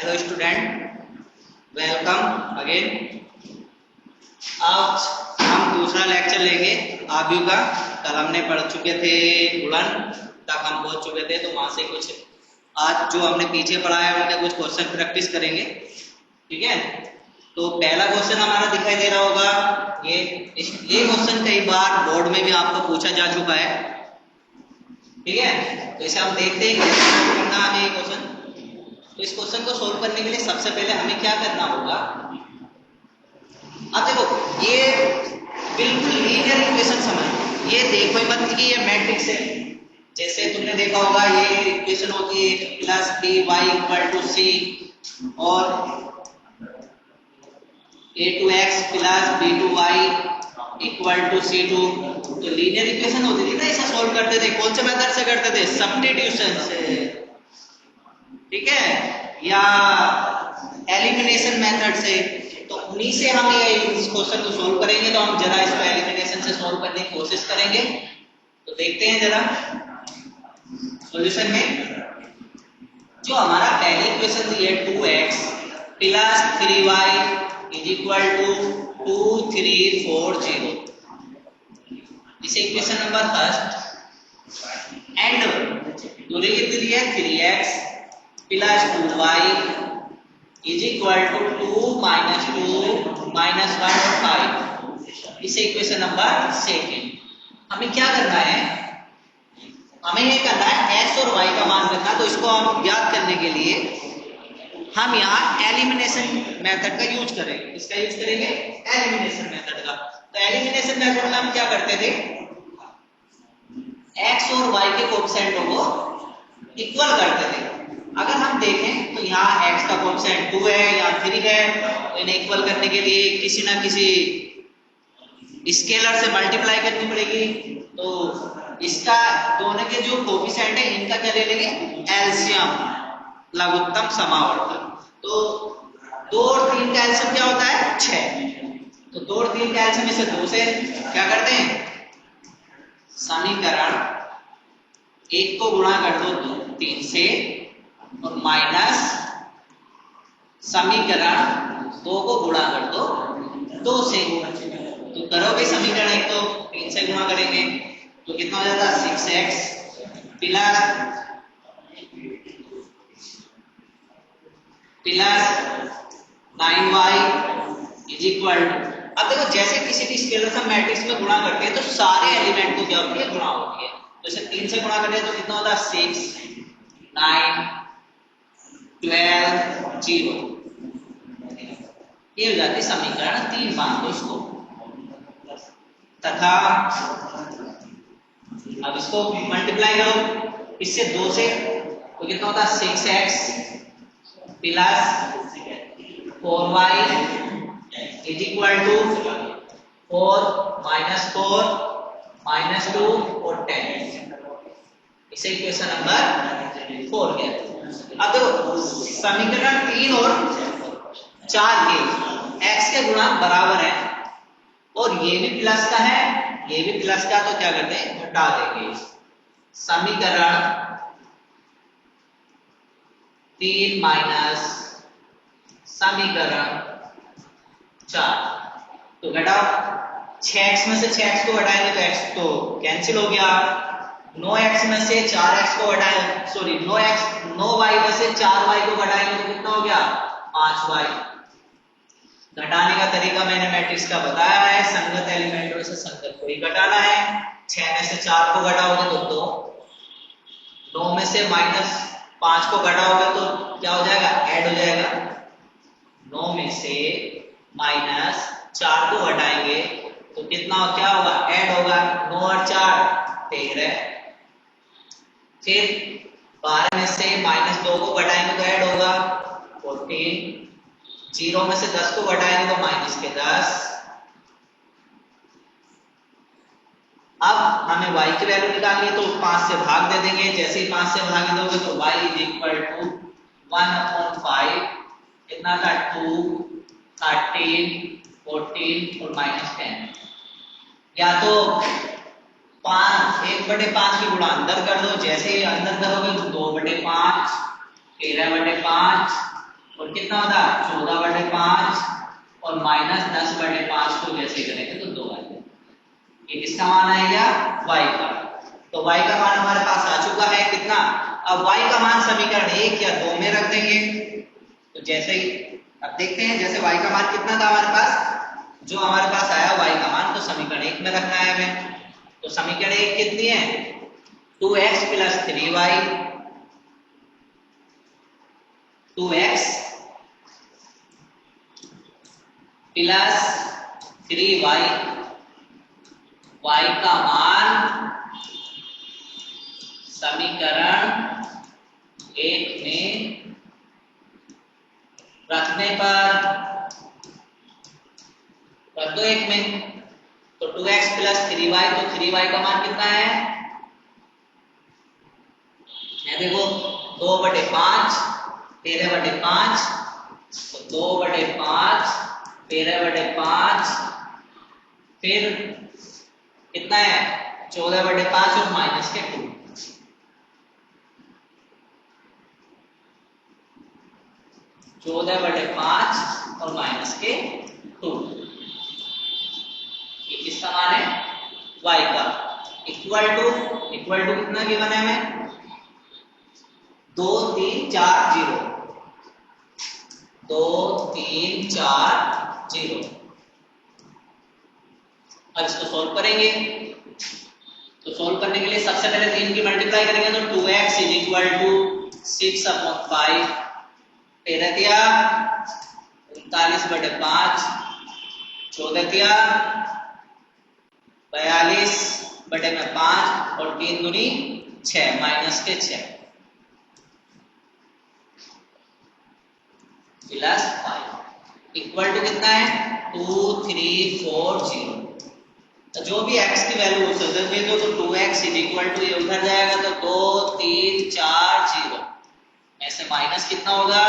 Hello student, welcome again. आज हम दूसरा लेक्चर लेंगे आव्यूह का। कल हमने पढ़ चुके थे गुणन तक हम पहुंच चुके थे, तो वहां से कुछ आज जो हमने पीछे पढ़ा है उनके कुछ क्वेश्चन प्रैक्टिस करेंगे। ठीक है, तो पहला क्वेश्चन हमारा दिखाई दे रहा होगा। ये क्वेश्चन कई बार बोर्ड में भी आपको पूछा जा चुका है। ठीक है, तो इसे हम देखते हैं कैसे सॉल्व करना हमें ये क्वेश्चन। तो इस क्वेश्चन को सॉल्व करने के लिए सबसे पहले हमें क्या करना होगा। अब देखो, ये बिल्कुल लीनियर इक्वेशन समझ, ये देखो ही मत कि ये मैट्रिक्स है। जैसे तुमने देखा होगा ये इक्वेशन होती है plus b y equal to c और a two x plus b two y equal to c two. तो लीनियर इक्वेशन होती थी ना, इसे सॉल्व करते थे कौन से मेथड से करते थे? सब्स्टिट्यूशन से, ठीक है, या एलिमिनेशन मेथड से। तो उन्हीं से हम ये इस क्वेश्चन को सॉल्व करेंगे। तो हम जरा इसको एलिमिनेशन से सॉल्व करने की कोशिश करेंगे। तो देखते हैं जरा सॉल्यूशन में। जो हमारा पहली इक्वेशन थी 2x plus 3y is equal to 2 3 4 0, इसे इक्वेशन नंबर फर्स्ट। एंड दूसरी कितनी दी है? 3x plus 2y is equal to 2 minus 2 minus 1 और 5, इसे इक्वेशन नंबर सेकेंड। हमें क्या करना है? हमें ये करना है x और y का मान करना। तो इसको हम ज्ञात करने के लिए हम यहाँ एलिमिनेशन मेथड का यूज करेंगे। इसका यूज करेंगे एलिमिनेशन मेथड का। तो एलिमिनेशन मेथड में हम क्या करते थे? x और y के कोएफिशिएंटों को इक्वल करते थे। अगर हम देखें तो यहाँ x का कोएफिशिएंट 2 है, यहाँ 3 है, तो इन्हें इक्वल करने के लिए किसी ना किसी स्केलर से मल्टीप्लाई करनी पड़ेगी। तो इसका दोनों के जो कोएफिशिएंट है इनका क्या ले लेंगे? एलसीएम, लघुत्तम समावर्तन। तो 2 और 3 का एलसीएम क्या होता है? 6। तो 2 और 3 का एलसीएम में से 2 से क्या करते हैं? समीकरण 1 को गुणा कर दो 3 से और माइनस समीकरण 2 को गुणा कर दो 2 से। तो करोगे समीकरण 1 तो 3 से गुणा करेंगे तो कितना हो जाता है? 6x plus 9y is equal to. अब देखो, जैसे किसी भी स्केलर से मैट्रिक्स में गुणा करते हैं तो सारे एलिमेंट को क्या होती है? गुणा होती है। तो इसे 3 से गुणा करें तो कितना होता है? 6 9 12 0, ये हो जाती है समीकरण 3। मान दो इसको तथा अब इसको मल्टीप्लाई करो इससे 2 से, तो कितना होता है? 6x plus 4y is equal to 4 minus 4 minus 2 और 10, इसे इक्वेशन नंबर 4 गया। अब देखो, समीकरण 3 और 4 के x के गुणांक बराबर है और ये भी प्लस का है, ये भी प्लस का, तो क्या करते हैं? घटा देंगे। समीकरण 3 माइनस समीकरण 4, तो घटाओ। 6x में से 6x को घटाएंगे तो x तो कैंसिल हो गया। 9x में से 4x को घटाएंगे, सॉरी 9y में से 4y को घटाएंगे तो कितना हो गया? 5y। घटाने का तरीका मैंने मैट्रिक्स का बताया है, संगत एलिमेंटों से संगत को ही घटाना है। 6 में से 4 को घटाओगे तो 2, 9 में से माइनस 5 को घटाओगे तो क्या हो जाएगा? ऐड हो जाएगा। 9 में से माइनस 4 को घटाएंगे तो कितना क्या होगा? ऐड होगा। 9 और 4 13। फिर 12 में से माइनस 2 को घटाएंगे तो ऐड होगा 14। 0 में से 10 को घटाएंगे तो माइनस के 10। अब हमें y की वैल्यू निकालनी है तो 5 से भाग दे देंगे। जैसे ही 5 से भाग दोगे तो y इज इक्वल टू 1/5, कितना था? 2 13 14 और माइनस 10। या तो 1/5 की गुणा अंदर कर दो। जैसे ही अंदर करोगे तो 2/5 13/5 और कितना होता है 14/5 और -10/5 को जैसे करेंगे तो 2 आएगा। ये किसका मान आएगा y का। तो y का मान हमारे पास आ चुका है कितना। अब y का मान समीकरण 1 या 2 में रख देंगे। तो जैसे ही अब देखते हैं जैसे y का मान कितना था हमारे पास, जो हमारे पास आया y का मान तो समीकरण 1 में रखना है हमें। तो समीकरण 1 कितनी है 2x + 3y 2x + 3y y का मान समीकरण 1 में रखने पर रख दो 1 में। तो 2x + 3y तो 3y का मान कितना है ये देखो 2/5 13/5 तो 2/5 13/5 फिर कितना है 14/5 और -2 14/5 और -2 ये किसका मान है y का। इक्वल टू कितना गिवन है हमें 2 3 4 0 2 3 4 0। अब इसको सॉल्व करेंगे तो सॉल्व करने के लिए सबसे पहले 3 की मल्टीप्लाई करेंगे तो 2x = 6/5 13 दिया 39/5 14 दिया 42/5 और 3 दूनी 6 -6 + 5 इक्वल टू कितना है 2 3 4 0। तो जो भी x की वैल्यू हो सकता है तो 2x = ये उधर जाएगा तो 2 3 4 0 ऐसे माइनस कितना होगा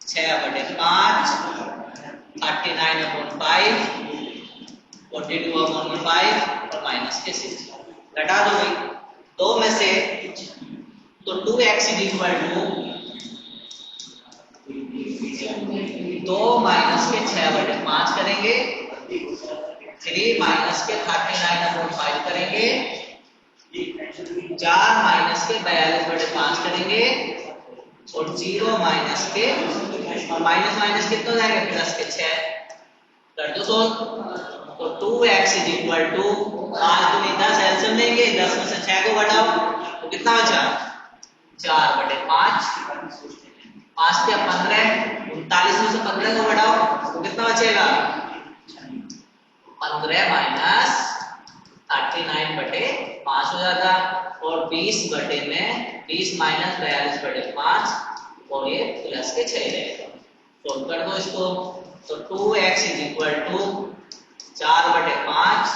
6/5 39/5 42/5 और -6 घटा दो भाई 2 में से तो 2x = 2 - 6/5 करेंगे 3 - 39/5 करेंगे 4 - 42/5 करेंगे और 0 और माइनस कितना हो जाएगा +6 कर दो तो 2x = 5 दूनी 10 एलसीएम लेंगे 10 में से 6 को घटाओ तो कितना बचा 4/5 5 के 15 39 में से 15 को घटाओ तो कितना बचेगा 15 - 39/5 हो जाता और 20/में 20 - 42/5 और ये +6 रहेगा। सोल्व कर दो इसको तो 2x = 4/5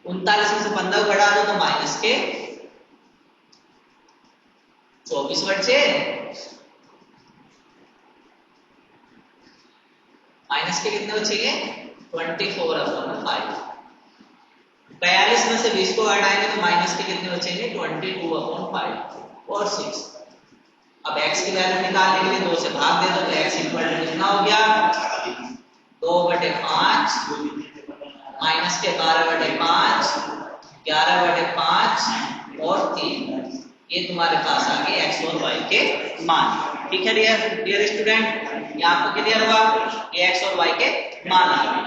39 में से 15 को घटा दो तो -24 बचे कितने बचेंगे 24/5 42 में से 20 को घटाएंगे तो कितने बचेंगे 22/5 और 6। अब x की वैल्यू निकालने के लिए 2 से भाग दे दो तो x = कितना हो गया 2/5 माइनस के 12/5 11/5 और 3 ये तुम्हारे पास आ गए x और y के मान। ठीक है डियर स्टूडेंट ये आपको क्लियर हुआ ये x और y के मान आ गए।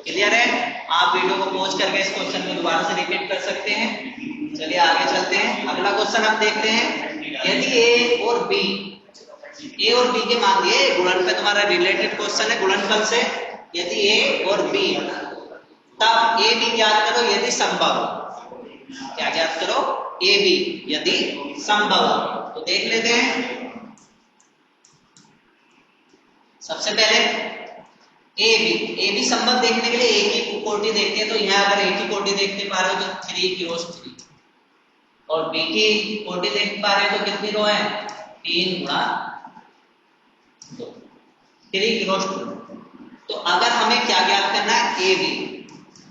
क्लियर है आप वीडियो को पॉज करके इस क्वेश्चन को दोबारा से रिपीट कर सकते हैं। चलिए आगे चलते हैं अगला क्वेश्चन हम देखते हैं यदि a और b के मान दिए गुणनफल तुम्हारा रिलेटेड क्वेश्चन है गुणनफल से यदि a और b तब a b ज्ञात करो यदि संभव हो। क्या ज्ञात करो a b यदि संभव हो तो देख लेते हैं। सबसे पहले ए बी संबंध देखने के लिए एक ही कोटि देखते हैं तो यहाँ अगर एक ही कोटि देखते पा रहे हो तो 3 की रो 3 और बी की कोटि देख पा रहे हो तो कितनी रो है 3 गुणा 2 3 की रो 2। तो अगर हमें क्या ज्ञात करना है ए बी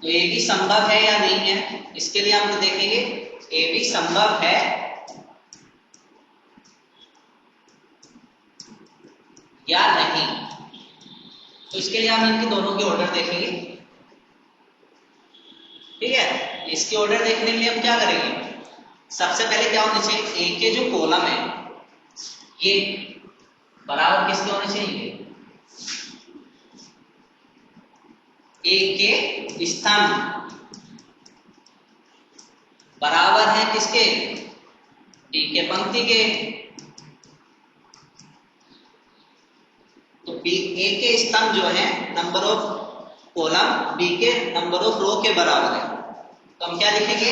तो ए बी संभव है या नहीं है इसके लिए हम देखेंगे ए बी संभव है या नहीं। तो इसके लिए हम इनकी दोनों की ऑर्डर देखेंगे। ठीक है, इसकी ऑर्डर देखने के लिए हम क्या करेंगे, सबसे पहले क्या होना चाहिए, ए के जो कॉलम है ये बराबर किसके होने चाहिए, ए के स्तंभ बराबर है किसके, बी के पंक्ति के। तो बी ए के स्तंभ जो है नंबर ऑफ कॉलम बी के नंबर ऑफ रो के बराबर है। तो हम क्या लिखेंगे,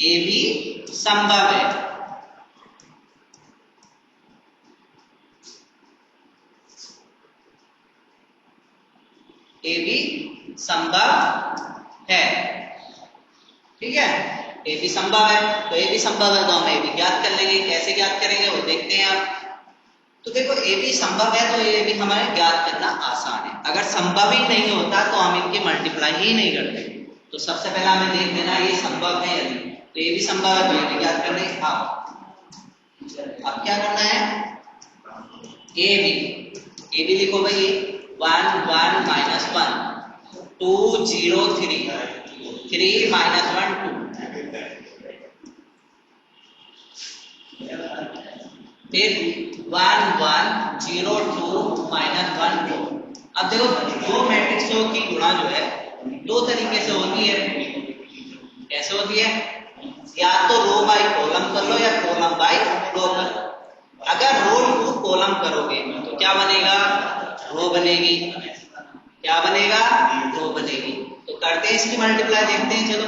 ए बी संभव है। ए बी संभव है। ठीक है, ए बी संभव है, तो ए बी संभव है तो हम ए बी ज्ञात कर लेंगे। कैसे ज्ञात करेंगे वो देखते हैं आप। तो देखो ए बी संभव है तो ए बी हमारे ज्ञात करना आसान है। अगर संभव ही नहीं होता तो हम इनकी मल्टीप्लाई ही नहीं करते। तो सबसे पहला हमें देख लेना ये संभव है या नहीं। तो ए बी संभव है तो ए बी ज्ञात कर लेंगे। अब क्या करना है, ए बी लिखो भाई, 1 1 माइनस 1 2 0 3 3 माइनस 1 2, फिर 1 1 0 2 माइनस 1 2। अब देखो दो मैट्रिक्सों की गुणा जो है दो तरीके से होती है। कैसे होती है, या तो रो बाई कॉलम कर लो या कॉलम बाई रो कर लो। अगर रो टू कॉलम करोगे तो क्या बनेगा, रो बनेगी। क्या बनेगा, रो बनेगी। तो करते हैं इसकी मल्टीप्लाई, देखते हैं। चलो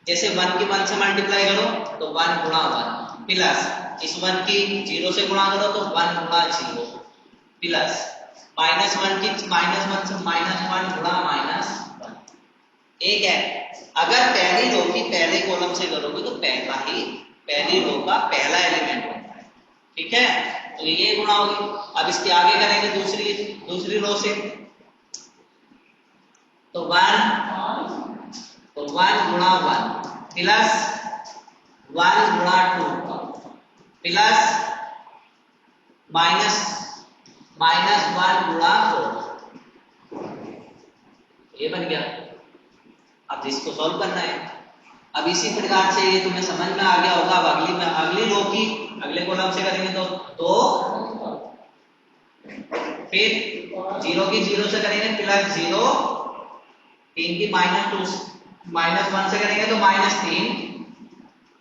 जैसे 1 की 1 से मल्टीप्लाई करो तो 1 गुणा 1 प्लस इस 1 की 0 से गुणा करो तो 1 गुणा 0 प्लस माइनस 1 की माइनस 1 से माइनस 1 गुणा माइनस 1। एक है, अगर पहली रो की पहले कॉलम से करोगे तो पहली रो का पहला एलिमेंट होता है। ठीक है, तो ये गुणा होगी। अब इसके आगे करेंगे दूसरी रो से तो 1 गुणा 1 प्लस 1 गुणा 2 प्लस माइनस 1 गुणा 4। ये बन गया। अब इसको सॉल्व करना है। अब इसी प्रकार से ये तुम्हें समझ में आ गया होगा। अब अगली रो की अगले कॉलम से करेंगे तो 2, फिर 0 की 0 से करेंगे प्लस 0, 3 की माइनस 1 से करेंगे तो माइनस 3,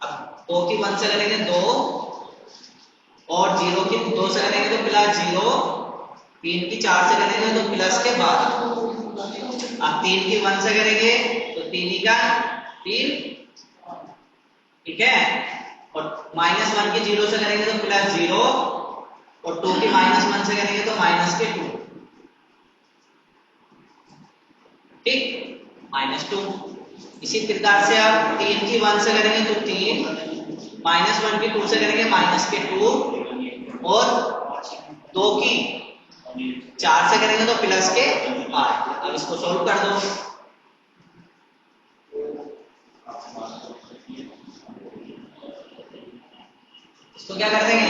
अब 2 की 1 से करेंगे 2 और 0 की 2 से करेंगे तो प्लस 0, 3 की 4 से करेंगे तो प्लस के 12। अब 3 की 1 से करेंगे तो 3 का 3। ठीक है, और माइनस 1 की 0 से करेंगे तो प्लस 0 और 2 की माइनस 1 से करेंगे तो माइनस के 2। ठीक, माइनस 2। इसी प्रकार से आप 3 की 1 से करेंगे तो 3, माइनस 1 की 2 से करेंगे माइनस के 2 और 2 की 4 से करेंगे तो प्लस के 8। अब इसको सॉल्व कर दो। इसको क्या कर देंगे,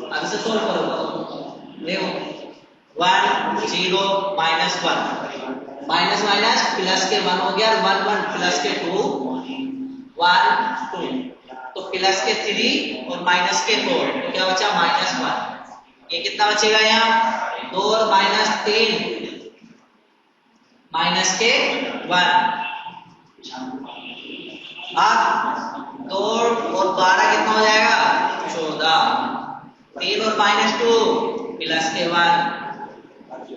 अब इसे सॉल्व करो। देखो 1 0 माइनस 1 माइनस माइनस प्लस के 1 हो गया, 1 1 प्लस के 2 1 2, तो प्लस के 3 और माइनस के 4, तो क्या बचा माइनस 1। ये कितना बचेगा यहाँ, 2 और माइनस 3 माइनस के 1। अब 2 और 12 कितना हो जाएगा 14, 3 और माइनस 2 प्लस के 1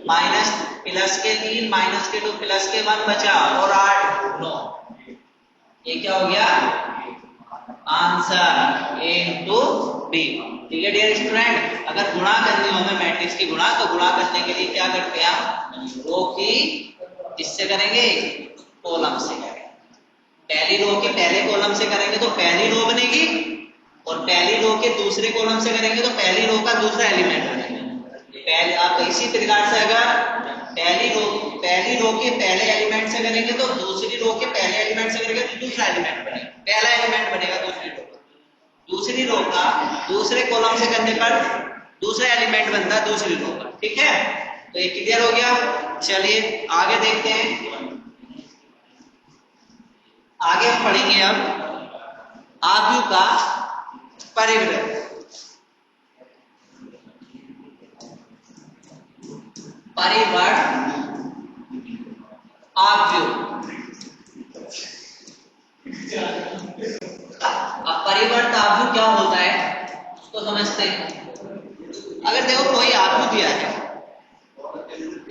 माइनस प्लस के 3 माइनस के 2 प्लस के 1 बचा और 8 9। ये क्या हो गया आंसर ए इंटू बी। ठीक है डियर स्टूडेंट, अगर गुणा करनी हो हमें मैट्रिक्स की गुणा, तो गुणा करने के लिए क्या करते हैं हम, रो की किससे करेंगे, कॉलम से करेंगे। पहली रो के पहले कॉलम से करेंगे तो पहली रो बनेगी और पहली रो के दूसरे कॉलम से करेंगे तो पहली रो का दूसरा एलिमेंट बनेगा। पहले आप इसी प्रकार से अगर पहली रो के पहले एलिमेंट से करेंगे तो दूसरी रो के पहले एलिमेंट से करेंगे तो दूसरा एलिमेंट बनेगा, पहला एलिमेंट बनेगा दूसरी रो का। दूसरी रो का दूसरे कॉलम से करने पर दूसरा एलिमेंट बनता है दूसरी रो का। ठीक है, तो ये क्लियर हो गया। चलिए आगे देखते हैं। आगे हम पढ़ेंगे अब आव्यूह का परिवृत्त। परिवर्त आव्यूह। अब परिवर्त आव्यूह क्या होता है उसको समझते हैं। अगर देखो कोई आव्यूह दिया है,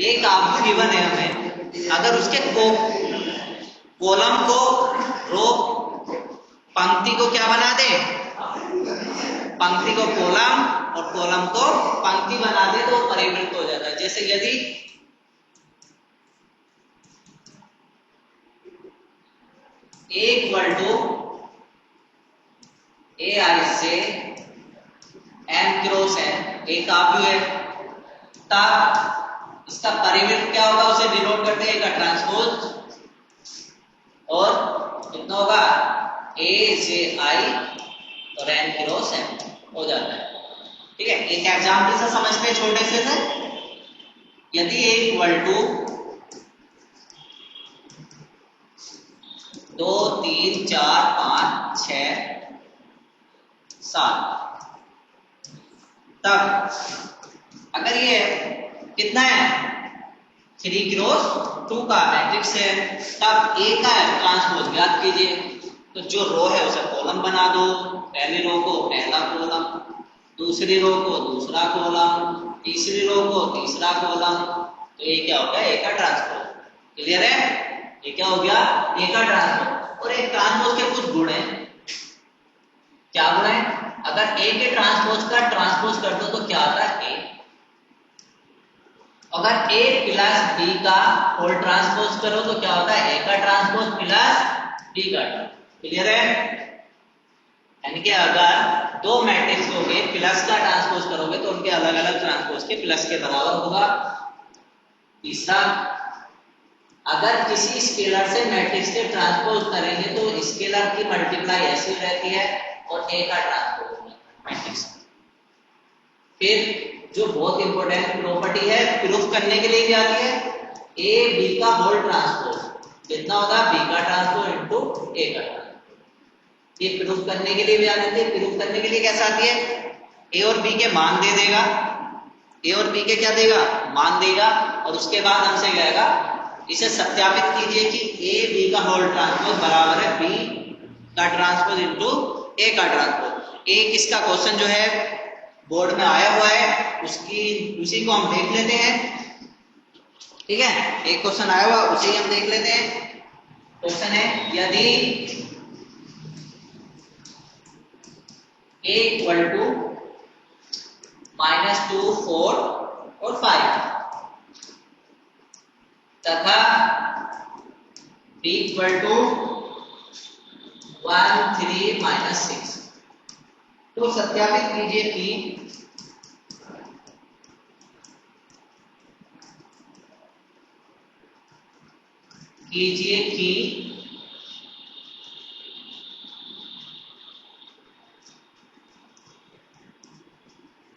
एक आव्यूह गिवन है हमें, अगर उसके कॉलम को रो पंक्ति को क्या बना दे, पंक्ति को कॉलम और कॉलम को पंक्ति बना दे तो परिवृत्त हो जाता है। जैसे यदि A इक्वल टू AI से M क्रॉस N एक आव्यूह है, तब इसका परिवृत्त क्या होगा उसे डिनोट करते हैं का ट्रांसपोज, और कितना होगा A से I और N क्रॉस M हो जाता है। ठीक है, एक एग्जाम्पल से समझते हैं छोटे से। यदि A इक्वल टू 2 3 4 5 6 7, तब अगर ये कितना है 3 क्रॉस 2 का मैट्रिक्स है, तब A का ट्रांसपोज ज्ञात कीजिए। तो जो रो है उसे कॉलम बना दो, पहली रो को पहला कॉलम, दूसरी रो को दूसरा कॉलम, तीसरी रो को तीसरा कॉलम। तो ये क्या हो गया A का ट्रांसपोज। क्लियर है, ये क्या हो गया A का ट्रांसपोज। और एक ट्रांसपोज के कुछ गुण हैं। क्या गुण है, अगर A के ट्रांसपोज का ट्रांसपोज कर दो तो क्या आता है A। अगर A प्लस B का होल ट्रांसपोज करो तो क्या होता है A का ट्रांसपोज प्लस B का। क्लियर है, यानी कि अगर दो मैट्रिक्स हो गए प्लस का ट्रांसपोज करोगे तो उनके अलग अलग ट्रांसपोज के प्लस के बराबर होगा। तीसरा, अगर किसी स्केलर से मैट्रिक्स के ट्रांसपोज करेंगे तो स्केलर की मल्टीप्लाई ऐसी रहती है और A का ट्रांसपोज मैट्रिक्स। फिर जो बहुत इंपॉर्टेंट प्रॉपर्टी है प्रूफ करने के लिए क्या आती है, A B का होल ट्रांसपोज कितना होगा B का ट्रांसपोज इनटू A का ट्रांसपोज। ये प्रूफ करने के लिए भी आ जाती है। प्रूफ करने के लिए कैसा आती है, A और B के मान दे देगा, A और B के क्या देगा मान देगा, और उसके बाद हमसे कहेगा इसे सत्यापित कीजिए कि A B का होल ट्रांसपोज बराबर है B का ट्रांसपोज इनटू A का ट्रांसपोज। एक इसका क्वेश्चन जो है बोर्ड में आया हुआ है उसी को हम देख लेते हैं। ठीक है, एक क्वेश्चन आया हुआ उसे हम देख लेते हैं। क्वेश्चन है यदि A इक्वल टू -2 4 और 5 तथा B इक्वल टू 1 3 -6, तो सत्यापित कीजिए कि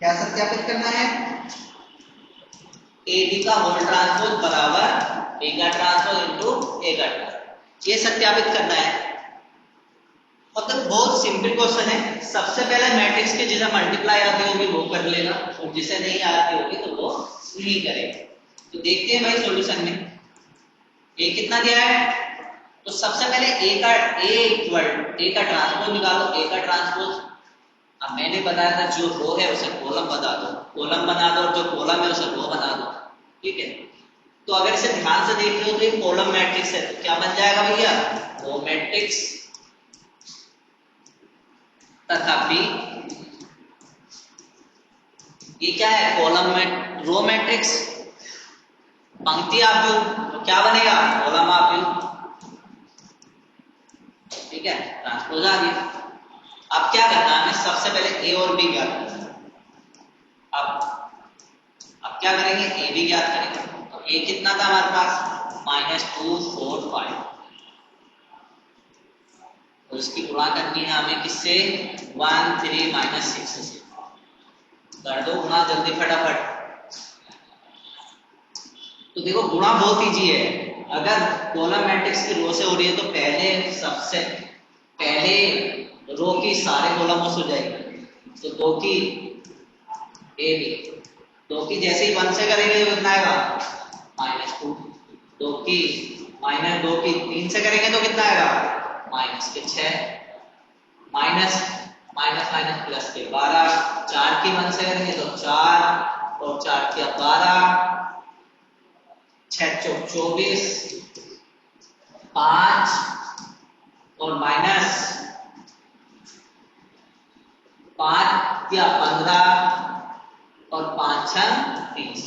क्या सत्यापित करना है, ए बी का होल ट्रांसपोज बराबर बी का ट्रांसपोज इनटू ए का ट्रांसपोज। ये सत्यापित करना है। मतलब बहुत सिंपल क्वेश्चन है। सबसे पहले मैट्रिक्स के जिसे मल्टीप्लाई आती होगी वो कर लेगा, और जिसे नहीं आती होगी तो वो नहीं करेगा। तो देखते हैं भाई सॉल्यूशन में ए कितना दिया है। तो सबसे पहले ए का ट्रांसपोज निकालो, ए का ट्रांसपोज। अब मैंने बताया था जो रो है उसे कॉलम बना दो, कॉलम बना दो, और जो कॉलम है उसे रो बना दो। ठीक है, तो अगर इसे ध्यान से देख रहे हो तो ये कॉलम मैट्रिक्स है, तो क्या बन जाएगा भैया रो मैट्रिक्स, तथा B ये क्या है कॉलम में रो मैट्रिक्स। पंक्ति आव्यूह तो क्या बनेगा कॉलम आव्यूह। ठीक है, ट्रांसपोज आ गया। अब क्या करना है, हमें सबसे पहले ए और बी ज्ञात करना है। अब क्या करेंगे, ए बी ज्ञात करेंगे। तो ए कितना था हमारे पास -2 4 5, तो इसकी गुणा करनी है हमें किससे? 1 3 माइनस 6 से। कर दो गुणा जल्दी फटाफट। तो देखो गुणा बहुत इजी है। अगर कॉलम मैट्रिक्स की रो से हो रही है तो पहले सबसे पहले रो की सारे कॉलम हो जाएगी। तो 2 की ए बी, 2 की जैसे ही 1 से करेंगे तो कितना आएगा? -2। 2 की -2 की 3 से करेंगे तो कितना आएगा? -6। माइनस माइनस माइनस प्लस के 12। 4 की 1 से करेंगे तो 4 और 4 के 12। 6 चौक 24। 5 और माइनस 5 या 15 और 5 6 30।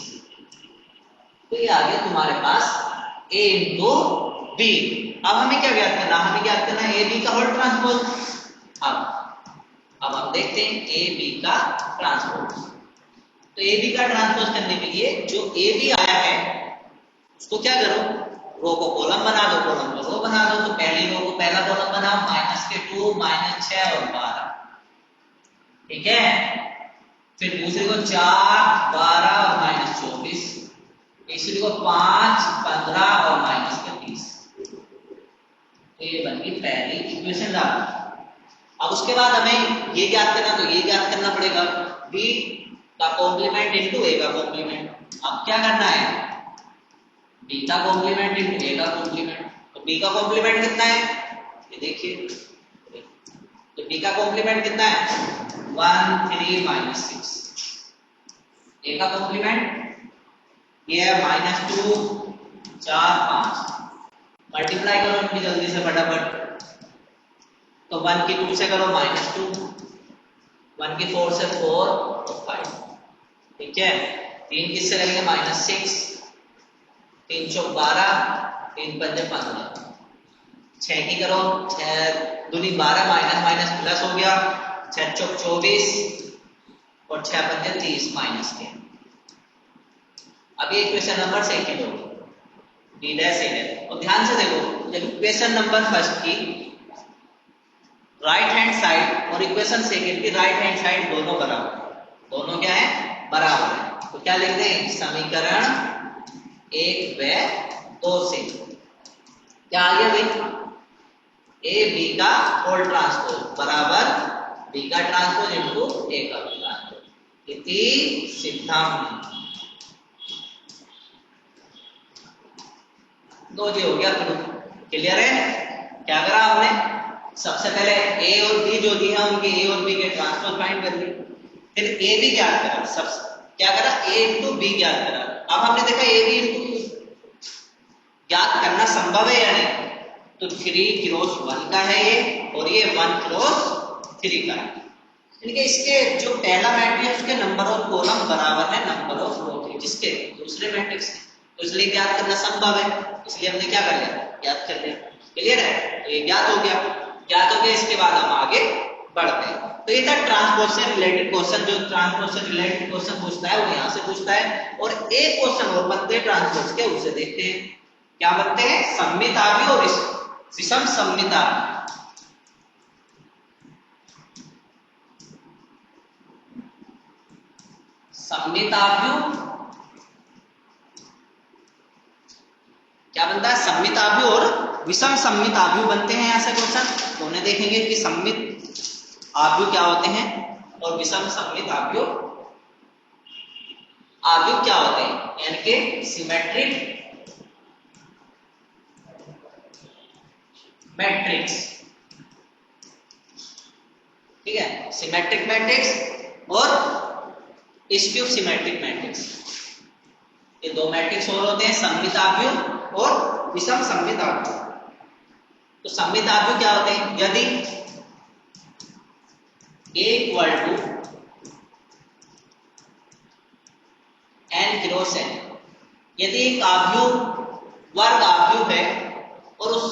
तो ये आ गया तुम्हारे पास a इंटू बी। अब हमें क्या ज्ञात करना? हमें ज्ञात करना है ए बी का होल ट्रांसपोज। अब हम देखते हैं ए बी का ट्रांसपोज। तो ए बी का ट्रांसपोज करने के लिए जो ए बी आया है उसको क्या करो? रो को कॉलम बना दो, कॉलम को रो बना दो। तो पहली रो को पहला कॉलम बनाओ, -2 -6 और 12। ठीक है। फिर दूसरे को 4 12 और -24। तीसरी को 5 15 और -30। तो ये बन गई पहली इक्वेशन। अब उसके बाद हमें ये ज्ञात करना, तो ये ज्ञात करना पड़ेगा बी का कॉम्प्लीमेंट इनटू ए का कॉम्प्लीमेंट। अब क्या करना है? बी का कॉम्प्लीमेंट इनटू ए का कॉम्प्लीमेंट। तो बी का कॉम्प्लीमेंट कितना है? ये देखिए, तो बी का कॉम्प्लीमेंट कितना है? 1 3 -6। ए का कॉम्प्लीमेंट ये है -2 4 5। मल्टीप्लाई करो इनकी जल्दी से फटाफट। तो 1 की 2 से करो -2, 1 की 4 से 4 और 5। ठीक है। 3 किससे करेंगे? -6। 3 चौक 12, 3 पंजे 15। 6 की करो, 6 दूनी 12 माइनस माइनस प्लस हो गया। 6 चौक 24 और 6 पंजे 30 माइनस के। अब ये इक्वेशन नंबर सेकंड होगी, डी डैश ए डैश। और ध्यान से देखो, जब इक्वेशन नंबर फर्स्ट की राइट हैंड साइड और इक्वेशन सेकंड की राइट हैंड साइड दोनों बराबर, दोनों क्या है? बराबर है। तो क्या लिखते हैं? समीकरण 1 व 2 से क्या आ गया भाई? ए बी का होल ट्रांसपोज बराबर बी का ट्रांसपोज इनटू ए का ट्रांसपोज। इति सिद्धम। तो ये हो गया प्रूफ। क्लियर है? क्या करा हमने? सबसे पहले ए और बी जो दी है उनके ए और बी के ट्रांसपोज फाइंड कर लिए। फिर ए बी ज्ञात करा, सबसे क्या करा? ए इंटू बी ज्ञात करा। अब हमने देखा ए बी इंटू ज्ञात करना संभव है या नहीं? तो 3 क्रॉस 1 का है ये, और ये 1 क्रॉस 3 का है। यानी इसके जो पहला मैट्रिक्स के नंबर ऑफ कॉलम बराबर है नंबर ऑफ रो के, जिसके दूसरे मैट्रिक्स के। तो इसलिए ज्ञात करना संभव है, इसलिए हमने क्या कर लिया? ज्ञात कर लिया। क्लियर है? तो ये ज्ञात हो गया। ज्ञात हो गया, इसके बाद हम आगे बढ़ते हैं। तो ये था ट्रांसपोज से रिलेटेड क्वेश्चन। जो ट्रांसपोज से रिलेटेड क्वेश्चन पूछता है वो यहाँ से पूछता है। और एक क्वेश्चन और बनते हैं ट्रांसपोज के, उसे देखते हैं। क्या बनते हैं? सममिताभि और विषम सममिताभि। सममिताभ्यु क्या बनता है? सममिताभ्यु और विषम सममिताभ्यु बनते हैं ऐसे क्वेश्चन। तो उन्हें देखेंगे कि सममित आभ्यु क्या होते हैं और विषम सममित आभ्यु क्या होते हैं। यानी कि सिमेट्रिक मैट्रिक्स। ठीक है, सिमेट्रिक मैट्रिक्स और स्क्यू सिमेट्रिक मैट्रिक्स, ये दो मैट्रिक्स और होते हैं, सममिताभ्यु और विषम सममिताभ्यु। तो सममिताभ्यु क्या होते हैं? यदि A equal to n cross n, यदि एक आभ्यु वर्ग आभ्यु है और उस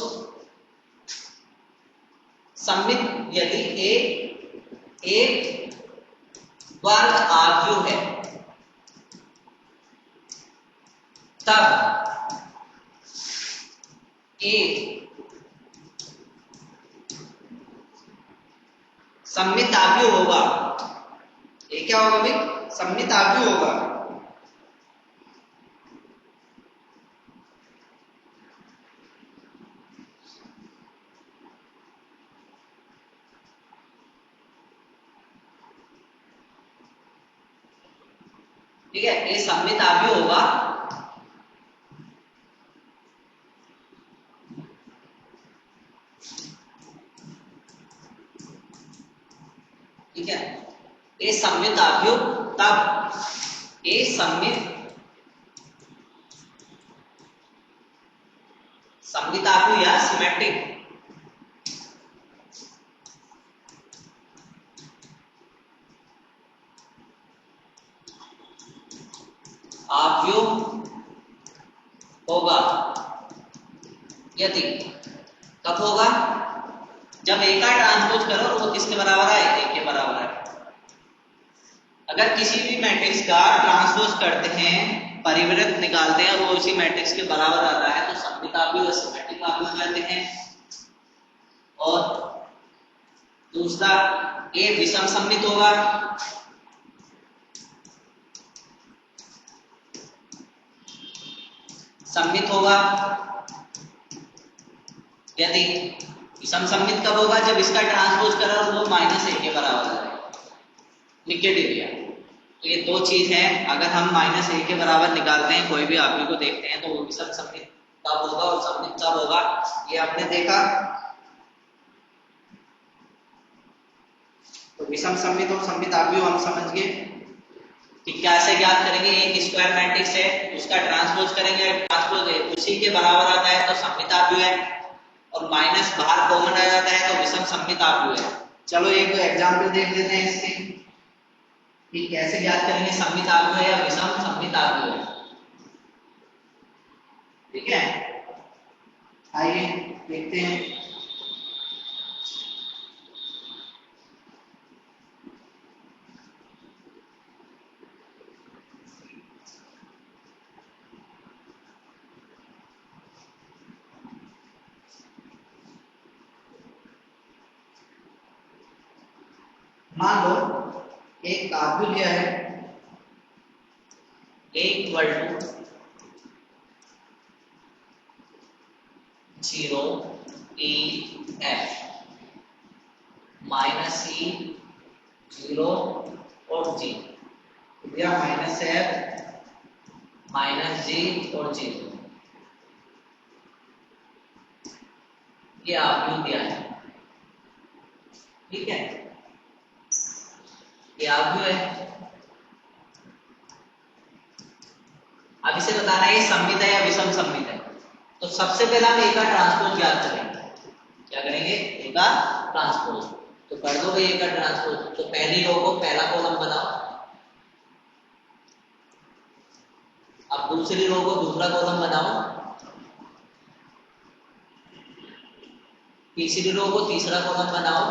सममित, यदि एक वर्ग आभ्यु है तब A सममित आव्यूह होगा। ये क्या होगा भाई? सममित आव्यूह होगा। ठीक है, ये सममित आव्यूह होगा। ठीक है, ये सममित आव्यूह तब ये सममित आव्यूह या सिमेट्रिक आव्यूह होगा यदि, कब होगा? जब ए का ट्रांसपोज करो और वो किसके बराबर है? ए के बराबर है। अगर किसी भी मैट्रिक्स का ट्रांसपोज करते हैं, परिवृत्त निकालते हैं और वो उसी मैट्रिक्स के बराबर आता है तो सममित आव्यूह सिमेट्रिक आव्यूह कहते हैं। और दूसरा, ए विषम सममित होगा। सममित होगा यदि, विषम सममित कब होगा? जब इसका ट्रांसपोज करो और वो -a के बराबर है, निगेटिव या। तो ये दो चीज है, अगर हम -a के बराबर निकालते हैं, कोई भी आव्यूह को देखते हैं, तो वो विषम सममित कब होगा और सममित कब होगा, ये आपने देखा। तो विषम सममित और सममित आव्यूह हम समझ गए कि कैसे ज्ञात करेंगे। एक स्क्वायर मैट्रिक्स है, उसका ट्रांसपोज करेंगे, ट्रांसपोज उसी के बराबर आता है तो सममित आव्यूह है, और माइनस बाहर कॉमन आ जाता है तो विषम सममित आव्यूह है। चलो एक एग्जांपल देख लेते हैं इसके कि कैसे ज्ञात करेंगे सममित आव्यूह है या विषम सममित आव्यूह है। ठीक है, आइए देखते हैं। मान लो एक आव्यूह लिया है a equal to 0 e f minus e 0 और g, या माइनस f माइनस g और 0, ये आव्यूह दिया है। ठीक है, ये आव्यूह है। अब इसे बताना है ये सममित है या विषम सममित है। तो सबसे पहले हम ए का ट्रांसपोज ज्ञात करेंगे। क्या करेंगे? ए का ट्रांसपोज। तो कर दो ए का ट्रांसपोज। तो पहली रो को पहला कॉलम बनाओ, अब दूसरी रो को दूसरा कॉलम बनाओ, तीसरी रो को तीसरा कॉलम बनाओ।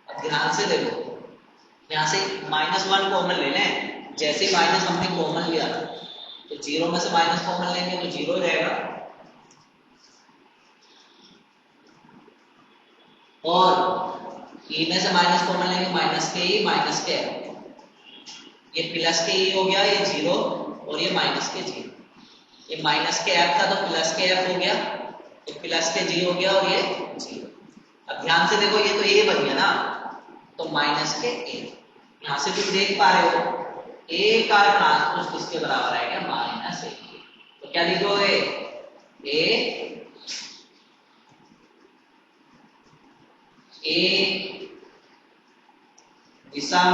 अब ध्यान से देखो, यहाँ से -1 कॉमन ले लें। जैसे माइनस हमने कॉमन लिया तो 0 में से माइनस कॉमन लेंगे तो 0 रहेगा, और e में से माइनस कॉमन लेंगे, माइनस के e माइनस के f। ये प्लस के e हो गया, ये 0, और ये माइनस के 0। ये माइनस के f था तो प्लस के f हो गया, ये प्लस के g हो गया, और ये 0। अब ध्यान से देखो, ये तो a बन गया ना, तो माइनस के a। यहां से तुम देख पा रहे हो a का ट्रांसपोज किसके बराबर आएगा? -a। तो क्या लिखोगे? a विषम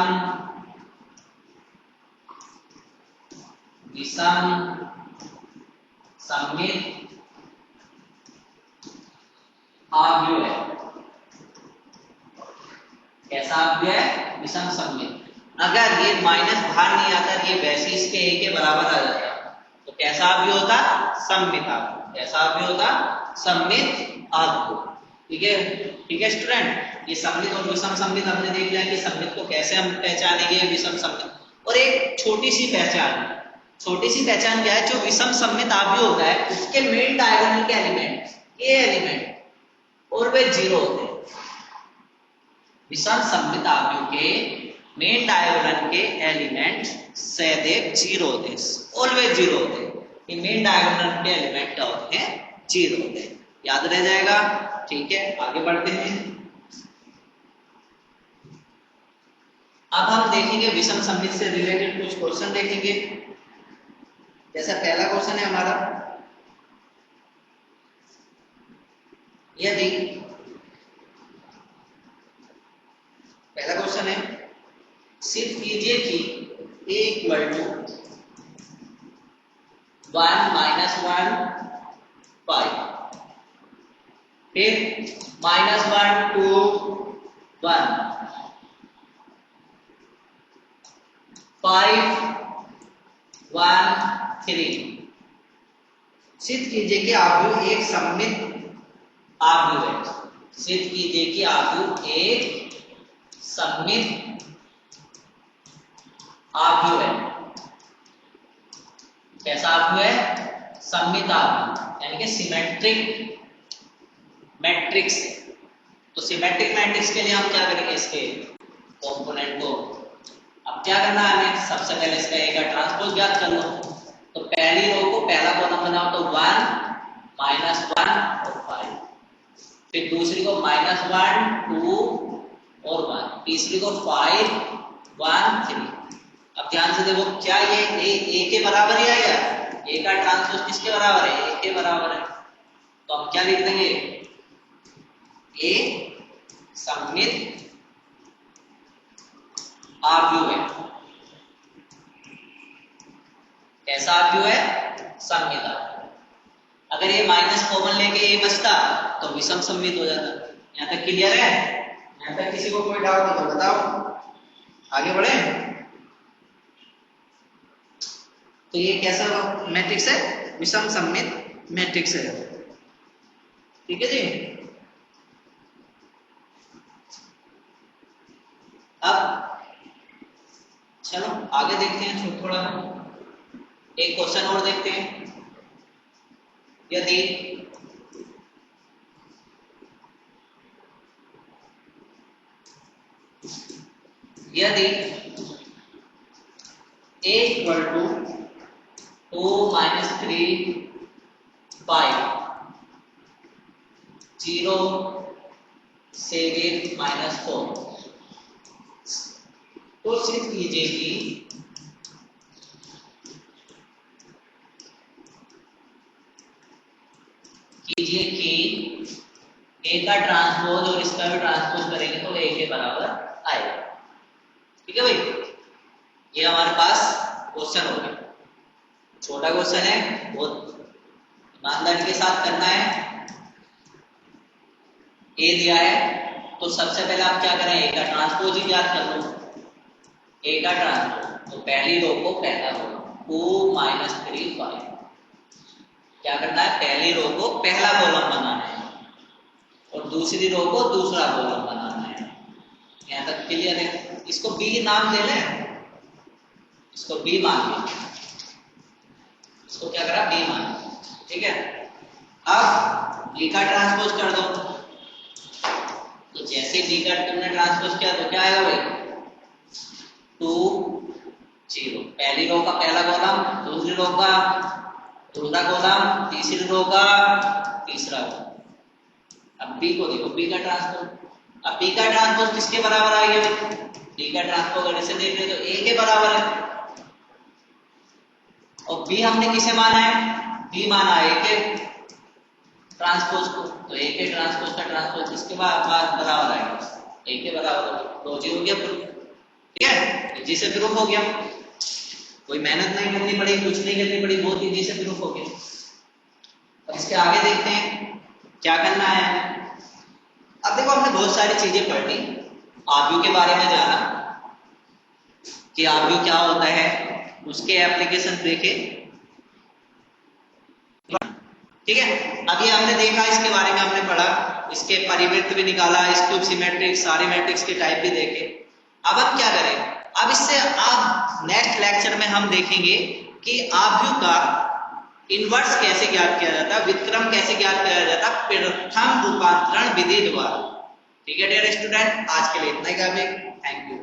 सममित आव्यूह है। कैसा आव्यूह है? विषम सममित। अगर ये माइनस बाहर नहीं आता, ये वैसे इसके a के बराबर आ जाता, तो कैसा आव्यूह होता? सममित आव्यूह। कैसा आव्यूह होता? सममित आव्यूह। ठीक है, ठीक है स्टूडेंट। ये सममित और विषम सममित हमने देख लिया कि सममित को कैसे हम पहचानेंगे, विषम सममित। और एक छोटी सी पहचान क्या है? जो विषम सममित आव्यूह होता है उसके मेन डायगोनल के एलिमेंट, ये एलिमेंट, और वे 0 होते हैं। विषम सममित आव्यूह के मेन डायगोनल के एलिमेंट सदैव जीरो होते, ऑलवेज जीरो होते। कि मेन डायगोनल के एलिमेंट क्या होते हैं? जीरो होते हैं। याद रह जाएगा। ठीक है, आगे बढ़ते हैं। अब हम देखेंगे विषम सममित से रिलेटेड कुछ क्वेश्चन देखेंगे। जैसा पहला क्वेश्चन है हमारा, यदि पहला क्वेश्चन है, सिद्ध कीजिए कि a इक्वल टू 1 माइनस 1 5, फिर -1 2 1 5 1 3। सिद्ध कीजिए कि आव्यूह एक सममित आव्यूह है। सिद्ध कीजिए कि आव्यूह एक सममित आव्यूह है। कैसा आव्यूह है? सममित आव्यूह, यानी कि सिमेट्रिक मैट्रिक्स। तो सिमेट्रिक मैट्रिक्स के लिए हम क्या करेंगे? इसके कंपोनेंट को, अब क्या करना है हमें? सबसे पहले इसका ए का ट्रांसपोज ज्ञात कर लो। तो पहली रो को पहला कॉलम बनाओ तो 1 -1 और 5, फिर दूसरी को -1 2 और 1, तीसरी को 5 1 3। अब ध्यान से देखो, क्या ये ए के बराबर ही आएगा? ए का ट्रांसपोज किसके बराबर है? ए के बराबर है। तो हम क्या लिख देंगे? ए सममित आव्यूह है। कैसा आव्यूह है? सममित आव्यूह। अगर ये माइनस कॉमन लेके ये बचता तो विषम सममित हो जाता। यहाँ तक क्लियर है? यहाँ तक किसी को कोई डाउट हो तो बताओ, आगे बढ़े। तो ये कैसा मैट्रिक्स है? विषम सममित मैट्रिक्स है। ठीक है जी। अब चलो आगे देखते हैं, थोड़ा एक क्वेश्चन और देखते हैं। यदि यदि a इक्वल टू 2 - 3 5 0 7 -4, तो सिद्ध कीजिए कि ए का ट्रांसपोज और इसका भी ट्रांसपोज करेंगे तो ए के बराबर आएगा। ठीक है भाई, ये हमारे पास क्वेश्चन हो गया। छोटा क्वेश्चन है, बहुत ईमानदारी के साथ करना है। ए दिया है तो सबसे पहले आप क्या करें? ए का ट्रांसपोज ही ज्ञात कर लो। ए का ट्रांसपोज, तो पहली रो को पहला रो 2 - 3 5, क्या करना है? पहली रो को पहला कॉलम बनाना है और दूसरी रो को दूसरा कॉलम बनाना है। यहाँ तक क्लियर है? इसको बी नाम दे लें, इसको बी मान लें, इसको क्या करा? बी मान लें। ठीक है, अब बी का ट्रांसपोज कर दो। तो जैसे बी का तुमने ट्रांसपोज किया तो क्या आएगा भाई? 2 0, पहली रो का पहला कॉलम, दूसरी रो का दूसरा कॉलम, तीसरी रो का तीसरा कॉलम। अब बी को देखो, बी का ट्रांसपोज। अब बी का ट्रांसपोज किसके बराबर आ गया? बी का ट्रांसपोज अगर इसे देख रहे तो ए के बराबर है, और बी हमने किसे माना है? बी माना है ए के ट्रांसपोज को। तो ए के ट्रांसपोज का ट्रांसपोज किसके बराबर आएगा? ए के बराबर। तो जी हो गया प्रूफ। ठीक है, इजी से प्रूफ हो गया, कोई मेहनत नहीं करनी पड़ी, कुछ नहीं करनी पड़ी, बहुत इजी से प्रूफ हो गया। अब इसके आगे देखते हैं क्या करना है। अब देखो, हमने बहुत सारी चीजें पढ़ ली। आव्यूह के बारे में जाना कि आव्यूह क्या होता है, उसके एप्लीकेशन देखे। ठीक है, अभी हमने देखा, इसके बारे में हमने पढ़ा, इसके परिवृत्त भी निकाला, स्क्यूब सिमेट्रिक, सारे मैट्रिक्स के टाइप भी देखे। अब हम क्या करें? अब इससे अब नेक्स्ट लेक्चर में हम देखेंगे कि आव्यूह का इनवर्स कैसे ज्ञात किया जाता है, व्युत्क्रम कैसे ज्ञात किया जाता है प्रथम रूपांतरण विधि द्वारा। ठीक है डियर स्टूडेंट, आज के लिए इतना ही काफी। Thank you.